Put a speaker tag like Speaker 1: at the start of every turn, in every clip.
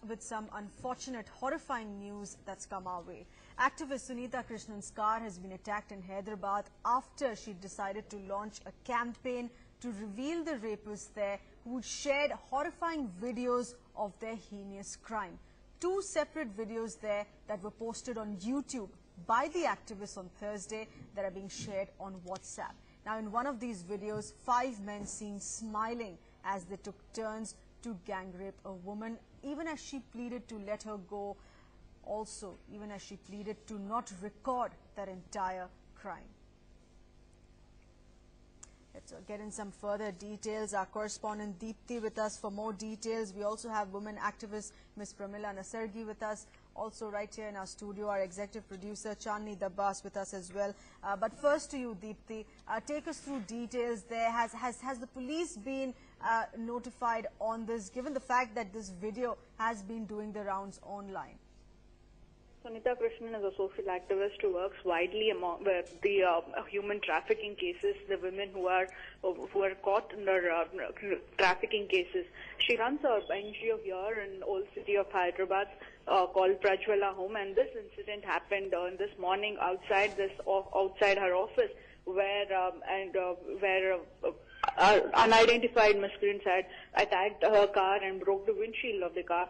Speaker 1: with some unfortunate, horrifying news that's come our way. Activist Sunita Krishnan's car has been attacked in Hyderabad after she decided to launch a campaign to reveal the rapists there who shared horrifying videos of their heinous crime. Two separate videos there that were posted on YouTube by the activists on Thursday that are being shared on WhatsApp. Now, in one of these videos, 5 men seen smiling as they took turns to gang rape a woman, even as she pleaded to let her go, also even as she pleaded to not record that entire crime. Let's get in some further details. Our correspondent Deepthi with us for more details. We also have women activist Ms. Pramila Nasargi with us. Also right here in our studio, our executive producer Chandni Dabbas with us as well. But first to you, Deepthi, take us through details there. Has the police been notified on this, given the fact that this video has been doing the rounds online?
Speaker 2: Sunita Krishnan is a social activist who works widely among the human trafficking cases, the women who are caught under trafficking cases. She runs an NGO here in the old city of Hyderabad called Prajwala Home, and this incident happened this morning outside her office, where unidentified miscreants had attacked her car and broke the windshield of the car.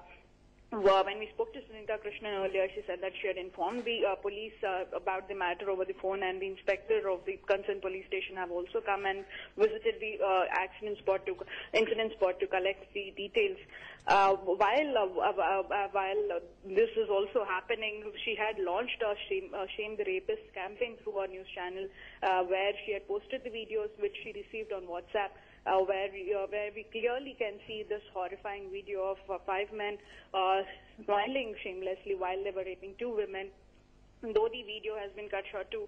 Speaker 2: When we spoke to Sunita Krishnan earlier, she said that she had informed the police about the matter over the phone, and the inspector of the concerned police station have also come and visited the incident spot to collect the details. While this is also happening, she had launched a Shame the Rapist campaign through her news channel, where she had posted the videos which she received on WhatsApp. Where we clearly can see this horrifying video of 5 men smiling shamelessly while they were raping 2 women. Though the video has been cut short to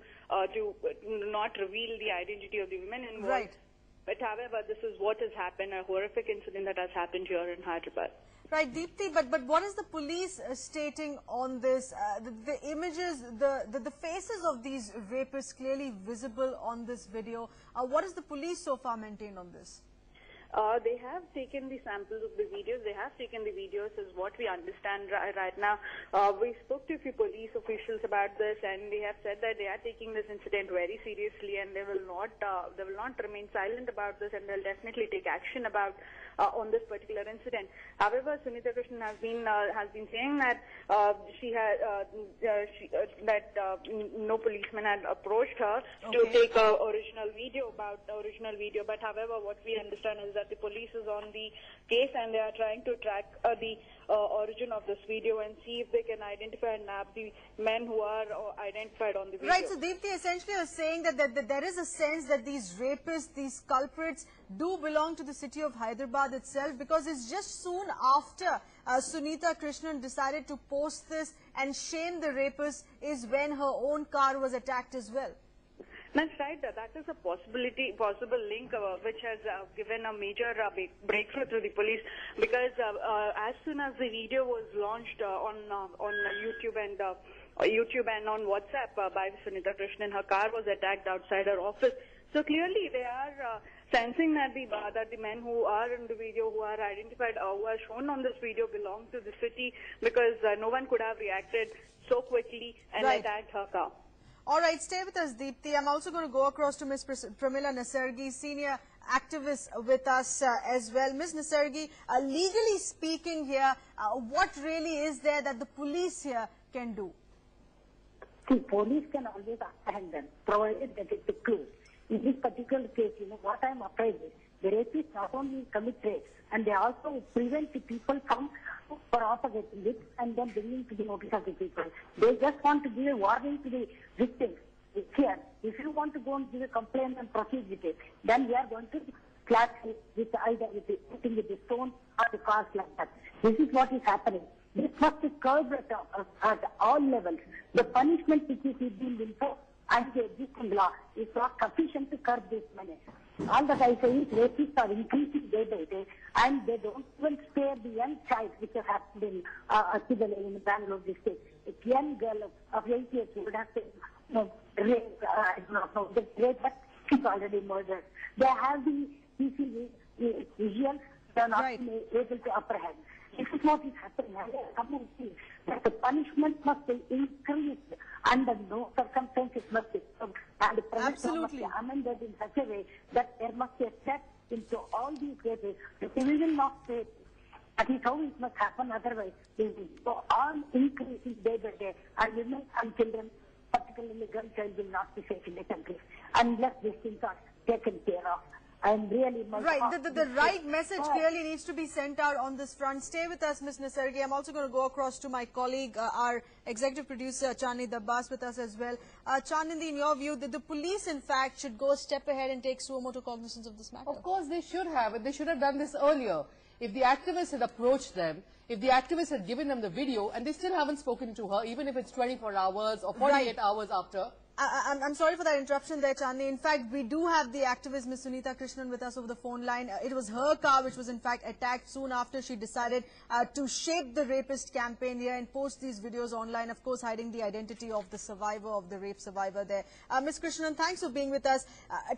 Speaker 2: not reveal the identity of the women involved.
Speaker 1: Right.
Speaker 2: But however, this is what has happened, a horrific incident that has happened here in Hyderabad.
Speaker 1: Right, Deepthi, but what is the police stating on this? The images, the faces of these rapists clearly visible on this video. What does the police so far maintain on this?
Speaker 2: They have taken the samples of the videos. They have taken the videos, is what we understand right now. We spoke to a few police officials about this, and they have said that they are taking this incident very seriously, and they will not remain silent about this, and they'll definitely take action about on this particular incident. However, Sunita Krishnan has been saying that no policeman had approached her to take a original video. But however, what we understand is that the police is on the case, and they are trying to track the origin of this video and see if they can identify and nab the men who are identified on the video.
Speaker 1: Right, so Deepthi, essentially you're saying that there is a sense that these rapists, these culprits do belong to the city of Hyderabad itself, because it's just soon after Sunita Krishnan decided to post this and shame the rapists is when her own car was attacked as well.
Speaker 2: That's right. That is a possible link which has given a major breakthrough to the police, because as soon as the video was launched on YouTube and on WhatsApp by Sunita Krishnan, her car was attacked outside her office. So clearly they are sensing that the men who are in the video, who are identified, who are shown on this video, belong to the city, because no one could have reacted so quickly and attacked her car.
Speaker 1: All right, stay with us, Deepthi. I'm also going to go across to Ms. Pramila Nasargi, senior activist with us as well. Ms. Nasargi, legally speaking here, what really is there that the police here can do?
Speaker 3: See, police can always apprehend them, provided that it's a clue. In this particular case, what I'm afraid is, the rapists not only commit rapes, and they also prevent the people from propagating it and then bringing to the notice of the people. They just want to give a warning to the victims. Here, if you want to go and give a complaint and proceed with it, then we are going to clash with either putting with the stone or the cars like that. This is what is happening. This must be curbed at all levels. The punishment which is being imposed and the existing law is not sufficient to curb this menace. All that I say is rapists are increasing day by day, and they don't even spare the young child, which has happened in Bangalore district. A young girl of 8 years would have been raped, but she's already murdered. They have the visuals, they are not able to apprehend. This is what is happening. I come and see that the punishment must be increased under no circumstances must be served, and the punishment must be amended in such a way that there must be a step into all these cases. The division of state, that is how it must happen, otherwise it will go on increasing day by day, and women and children, particularly girl child, will not be safe in the country unless these things are taken care of. I'm really
Speaker 1: right. The right message clearly needs to be sent out on this front. Stay with us, Ms. Nisargi. I'm also going to go across to my colleague, our executive producer, Chandni Dabbas, with us as well. Chandni, in your view, the police, in fact, should go a step ahead and take suo motu cognizance of this matter?
Speaker 4: Of course, they should have. They should have done this earlier. If the activists had approached them, if the activists had given them the video, and they still haven't spoken to her, even if it's 24 hours or 48 hours after.
Speaker 1: I'm sorry for that interruption there, Chandni. In fact, we do have the activist, Ms. Sunita Krishnan, with us over the phone line. It was her car which was, in fact, attacked soon after she decided to shape the rapist campaign here and post these videos online, of course, hiding the identity of the survivor, of the rape survivor there. Ms. Krishnan, thanks for being with us.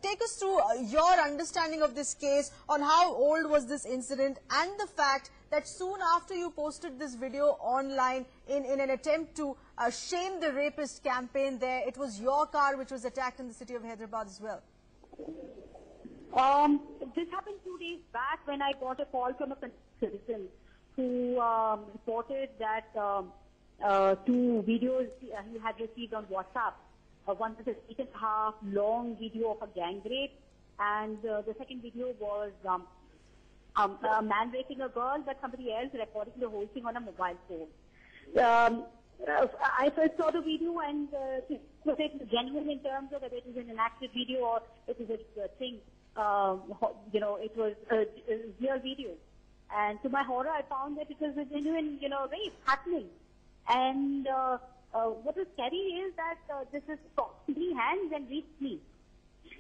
Speaker 1: Take us through your understanding of this case, on how old was this incident, and the fact that soon after you posted this video online in an attempt to shame the rapist campaign there, it was your car which was attacked in the city of Hyderabad as well.
Speaker 5: This happened 2 days back when I got a call from a citizen who reported that two videos he had received on WhatsApp. One was a 8.5 long video of a gang rape, and the second video was a man raping a girl, but somebody else recording the whole thing on a mobile phone. I first saw the video, and it was genuine in terms of whether it was an enacted video or it was a thing. It was a real video. And to my horror, I found that it was a genuine, rape happening. And what was scary is that this is crossed my hands and reached me.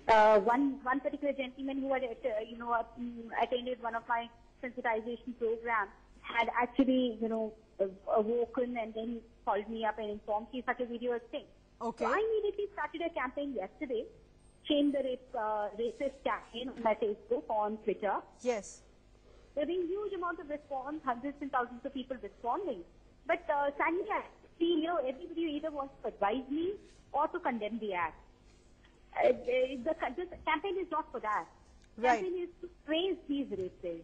Speaker 5: One particular gentleman who had, attended one of my sensitization programs had actually, awoken and then called me up and informed me such a video was thing.
Speaker 1: Okay.
Speaker 5: So I immediately started a campaign yesterday, Shame the Racist campaign on my Facebook, on Twitter.
Speaker 1: Yes.
Speaker 5: There have been huge amount of response, hundreds and thousands of people responding. But sadly, I see, everybody either wants to advise me or to condemn the act. This campaign is not for that.
Speaker 1: Right.
Speaker 5: Campaign is to praise these rapists.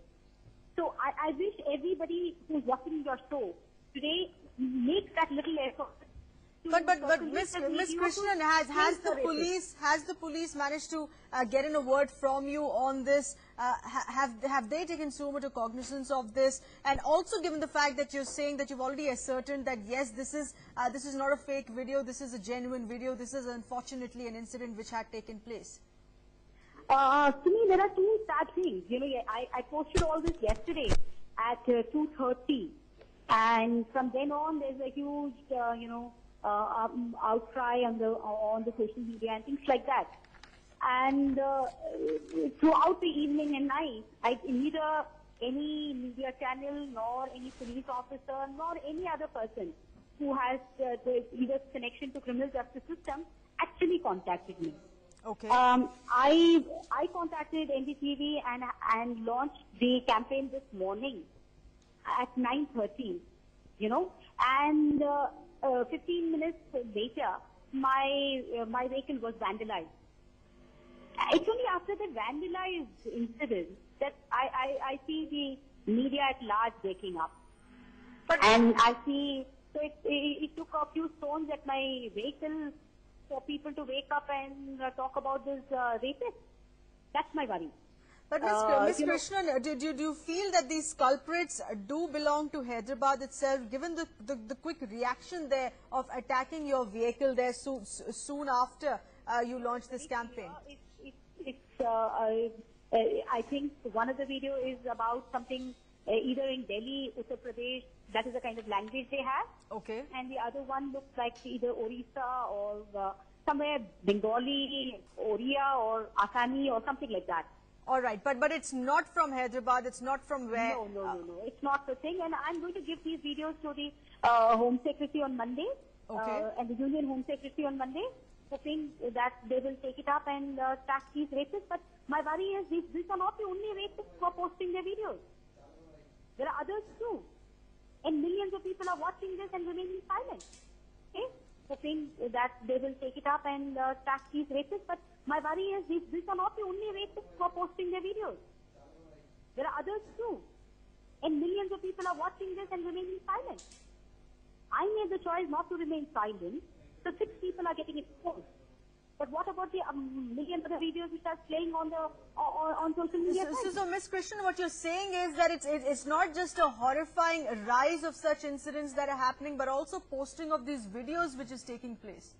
Speaker 5: So I wish everybody who's watching your show today makes that little effort.
Speaker 1: But Ms. Krishnan, has the police managed to get in a word from you on this? Have they taken suo motu cognizance of this? And also, given the fact that you're saying that you've already ascertained that yes, this is not a fake video, this is a genuine video, this is unfortunately an incident which had taken place.
Speaker 5: To me, there are two sad things. I posted all this yesterday at 2:30, and from then on, there's a huge, outcry on the social media and things like that. And throughout the evening and night, neither any media channel nor any police officer nor any other person who has either connection to criminal justice system actually contacted me.
Speaker 1: Okay.
Speaker 5: I contacted NDTV and launched the campaign this morning at 9:30. And 15 minutes later, my vehicle was vandalized. It's only after the vandalized incident that I see the media at large waking up. And I see, so it took a few stones at my vehicle for people to wake up and talk about this rapist. That's my worry.
Speaker 1: But Ms. Krishnan, do you feel that these culprits do belong to Hyderabad itself, given the quick reaction there of attacking your vehicle there soon after you launched this campaign?
Speaker 5: I think one of the video is about something either in Delhi, Uttar Pradesh, that is the kind of language they have.
Speaker 1: Okay.
Speaker 5: And the other one looks like either Orissa or somewhere Bengali, Oriya or Assami or something like that.
Speaker 1: All right, but it's not from Hyderabad, it's not from where?
Speaker 5: No, it's not the thing. And I'm going to give these videos to the Home Secretary on Monday.
Speaker 1: Okay.
Speaker 5: And the Union Home Secretary on Monday, hoping that they will take it up and track these rapists. But my worry is these are not the only rapists who are posting their videos. There are others too. And millions of people are watching this and remaining silent. Okay? Hoping that they will take it up and track these rapists. But my worry is these are not the only rapists who are posting their videos. There are others too. And millions of people are watching this and remaining silent. I made the choice not to remain silent, so 6 people are getting exposed. But what about the millions of the videos which are playing on social media?
Speaker 1: So Ms. Krishnan, what you're saying is that it's not just a horrifying rise of such incidents that are happening, but also posting of these videos which is taking place.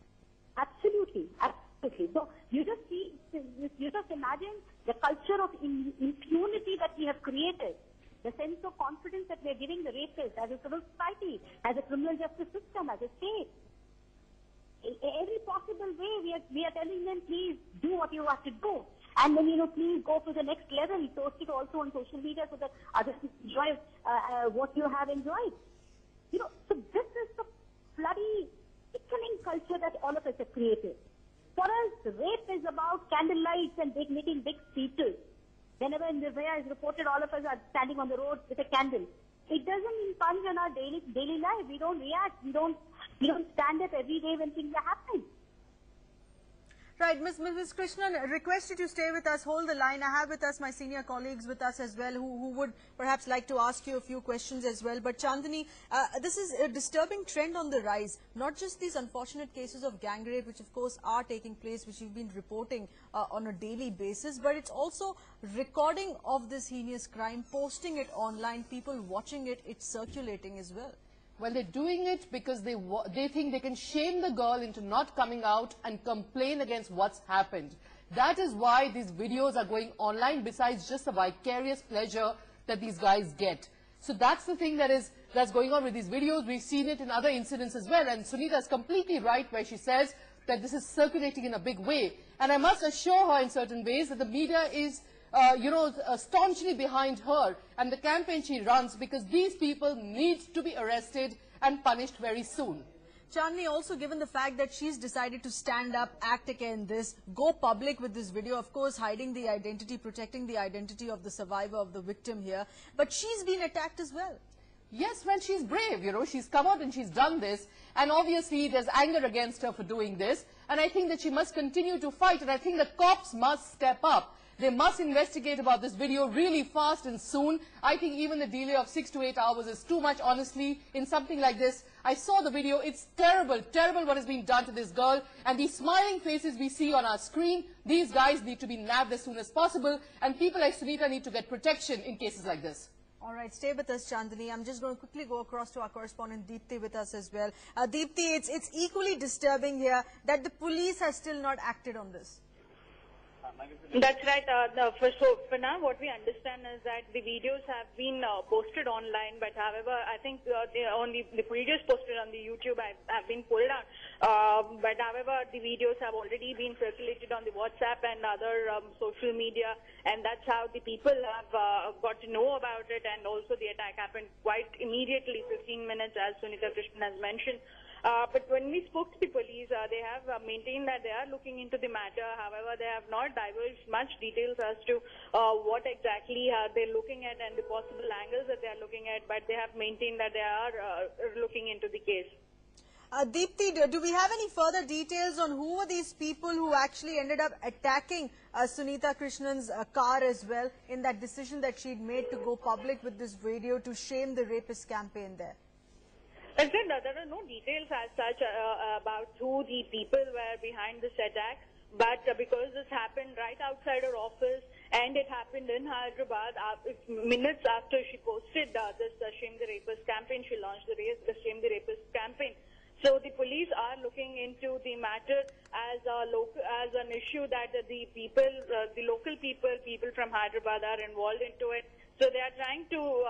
Speaker 5: Absolutely, absolutely. So you just imagine the culture of impunity that we have created, the sense of confidence that we are giving the rapists as a civil society, as a criminal justice system, as a state. Every possible way, we are telling them, please do what you have to do. And then, please go to the next level, post it also on social media so that others enjoy what you have enjoyed. So this is the bloody sickening culture that all of us have created. For us, rape is about candlelights and making big speeches. Whenever Nirvaya is reported, all of us are standing on the road with a candle. It doesn't impinge on our daily life. We don't react. We don't stand up every day when things are happening.
Speaker 1: Right, Ms. Krishnan, request you to stay with us, hold the line. I have with us my senior colleagues with us as well who would perhaps like to ask you a few questions as well. But Chandani, this is a disturbing trend on the rise. Not just these unfortunate cases of gang rape, which of course are taking place, which you've been reporting on a daily basis, but it's also recording of this heinous crime, posting it online, people watching it, it's circulating as well.
Speaker 4: Well, they're doing it because they think they can shame the girl into not coming out and complain against what's happened. That is why these videos are going online, besides just the vicarious pleasure that these guys get. So that's the thing that's going on with these videos. We've seen it in other incidents as well. And Sunita is completely right where she says that this is circulating in a big way. And I must assure her in certain ways that the media is staunchly behind her and the campaign she runs, because these people need to be arrested and punished very soon.
Speaker 1: Chandni, also given the fact that she's decided to stand up, act against this, go public with this video, of course hiding the identity, protecting the identity of the survivor, of the victim here, but she's been attacked as well.
Speaker 4: Yes, well, she's brave, she's come out and she's done this, and obviously there's anger against her for doing this, and I think that she must continue to fight, and I think the cops must step up. They must investigate about this video really fast and soon. I think even the delay of 6 to 8 hours is too much, honestly, in something like this. I saw the video. It's terrible, terrible what has been done to this girl. And these smiling faces we see on our screen, these guys need to be nabbed as soon as possible. And people like Sunita need to get protection in cases like this.
Speaker 1: All right, stay with us, Chandani. I'm just going to quickly go across to our correspondent Deepthi with us as well. Deepthi, it's equally disturbing here that the police has still not acted on this.
Speaker 2: That's right. For now, what we understand is that the videos have been posted online, but however, I think only the videos posted on the YouTube have been pulled down. But however, the videos have already been circulated on the WhatsApp and other social media, and that's how the people have got to know about it. And also, the attack happened quite immediately, 15 minutes, as Sunita Krishnan has mentioned. But when we spoke to the police, they have maintained that they are looking into the matter. However, they have not divulged much details as to what exactly they're looking at and the possible angles that they are looking at, but they have maintained that they are looking into the case.
Speaker 1: Deepthi, do we have any further details on who were these people who actually ended up attacking Sunita Krishnan's car as well in that decision that she'd made to go public with this video to shame the rapist campaign there?
Speaker 2: As I said, there are no details as such about who the people were behind this attack, but because this happened right outside her office and it happened in Hyderabad, minutes after she posted this Shame the Rapist campaign, she launched the Shame the Rapist campaign. So the police are looking into the matter as an issue that the local people from Hyderabad are involved into it. So they are trying to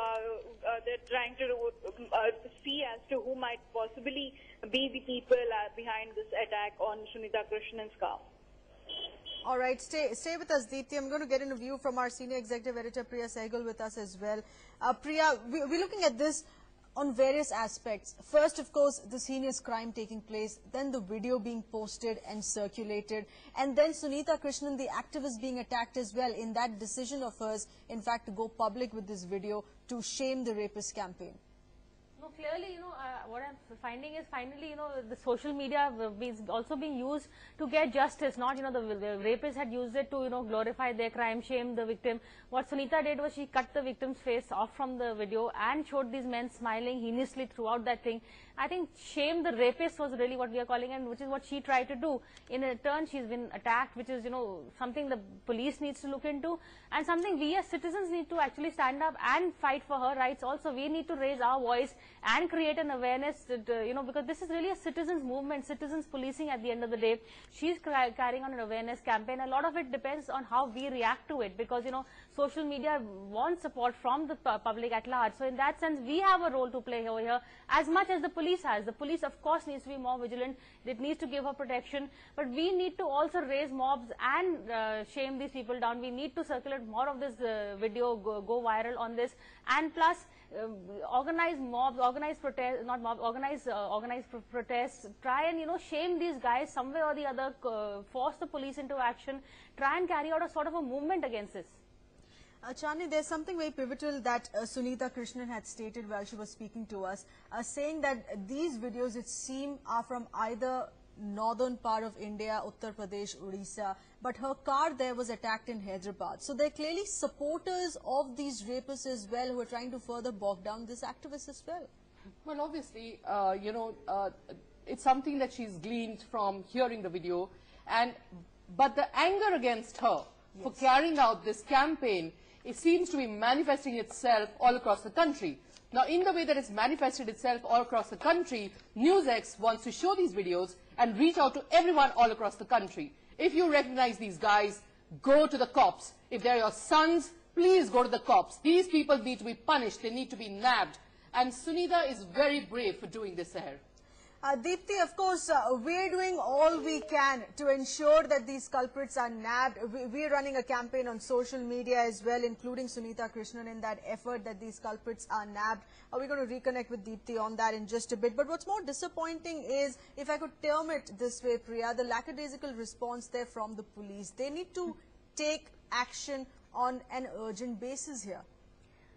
Speaker 2: see as to who might possibly be the people behind this attack on Sunita Krishnan's car.
Speaker 1: All right, stay with us, Deepthi. I'm going to get in a view from our senior executive editor Priya Sehgal with us as well. Priya, we're looking at this on various aspects. First, of course, this heinous crime taking place, then the video being posted and circulated, and then Sunita Krishnan, the activist, being attacked as well in that decision of hers, in fact, to go public with this video to shame the rapist campaign.
Speaker 6: No, clearly, what I'm finding is finally, the social media is also being used to get justice, not, the rapists had used it to, glorify their crime, shame the victim. What Sunita did was she cut the victim's face off from the video and showed these men smiling heinously throughout that thing. I think shame the rapist was really what we are calling, and which is what she tried to do. In return, she's been attacked, which is, something the police needs to look into, and something we as citizens need to actually stand up and fight for her rights also. We need to raise our voice and create an awareness that, because this is really a citizens movement, citizens policing at the end of the day. She's carrying on an awareness campaign. A lot of it depends on how we react to it, because, social media wants support from the public at large. So in that sense, we have a role to play over here as much as the police has. The police, of course, needs to be more vigilant. It needs to give her protection. But we need to also raise mobs and shame these people down. We need to circulate more of this video, go viral on this. And plus, organize mobs, organize protests, not mobs, organize protests, try and, shame these guys some way or the other, force the police into action, try and carry out a sort of a movement against this.
Speaker 1: Chandni, there's something very pivotal that Sunita Krishnan had stated while she was speaking to us, saying that these videos, it seems, are from either northern part of India, Uttar Pradesh, Odisha, but her car there was attacked in Hyderabad. So they're clearly supporters of these rapists as well, who are trying to further bog down this activist as well.
Speaker 4: Well, obviously, it's something that she's gleaned from hearing the video, but the anger against her for carrying out this campaign, it seems to be manifesting itself all across the country. Now, in the way that it's manifested itself all across the country, NewsX wants to show these videos and reach out to everyone all across the country. If you recognize these guys, go to the cops. If they're your sons, please go to the cops. These people need to be punished. They need to be nabbed. And Sunita is very brave for doing this here.
Speaker 1: Deepthi, of course, we're doing all we can to ensure that these culprits are nabbed. We're running a campaign on social media as well, including Sunita Krishnan, in that effort that these culprits are nabbed. We're going to reconnect with Deepthi on that in just a bit. But what's more disappointing is, if I could term it this way, Priya, the lackadaisical response there from the police. They need to take action on an urgent basis here.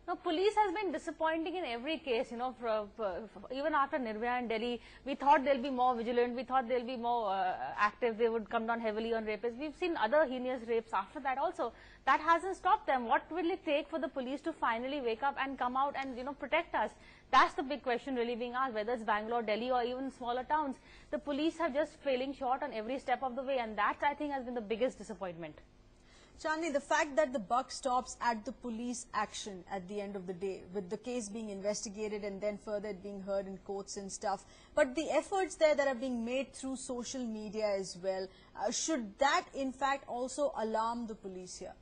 Speaker 6: Now, police has been disappointing in every case, even after Nirbhaya in Delhi, we thought they'll be more vigilant, we thought they'll be more active, they would come down heavily on rapists. We've seen other heinous rapes after that also. That hasn't stopped them. What will it take for the police to finally wake up and come out and, protect us? That's the big question really being asked, whether it's Bangalore, Delhi, or even smaller towns. The police have just failing short on every step of the way, and that, I think, has been the biggest disappointment.
Speaker 1: Chandni, the fact that the buck stops at the police action at the end of the day, with the case being investigated and then further being heard in courts and stuff, but the efforts there that are being made through social media as well, should that in fact also alarm the police here?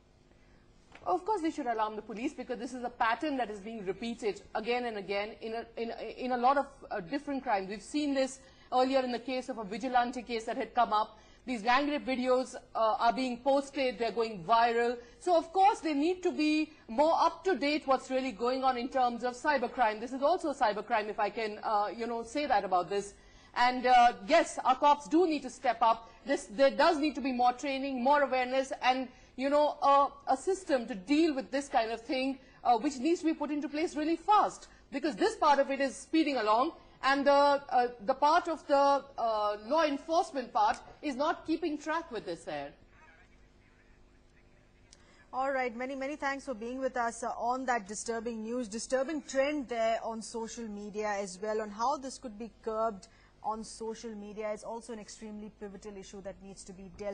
Speaker 4: Of course, they should alarm the police, because this is a pattern that is being repeated again and again in a lot of different crimes. We've seen this earlier in the case of a vigilante case that had come up. These gang rape videos are being posted, they're going viral. So, of course, they need to be more up-to-date what's really going on in terms of cybercrime. This is also a cybercrime, if I can, say that about this. And, yes, our cops do need to step up. There does need to be more training, more awareness, and, a system to deal with this kind of thing, which needs to be put into place really fast. Because this part of it is speeding along, and the part of the law enforcement part is not keeping track with this there.
Speaker 1: All right, many thanks for being with us on that disturbing news, disturbing trend there on social media as well, on how this could be curbed on social media. Is also an extremely pivotal issue that needs to be dealt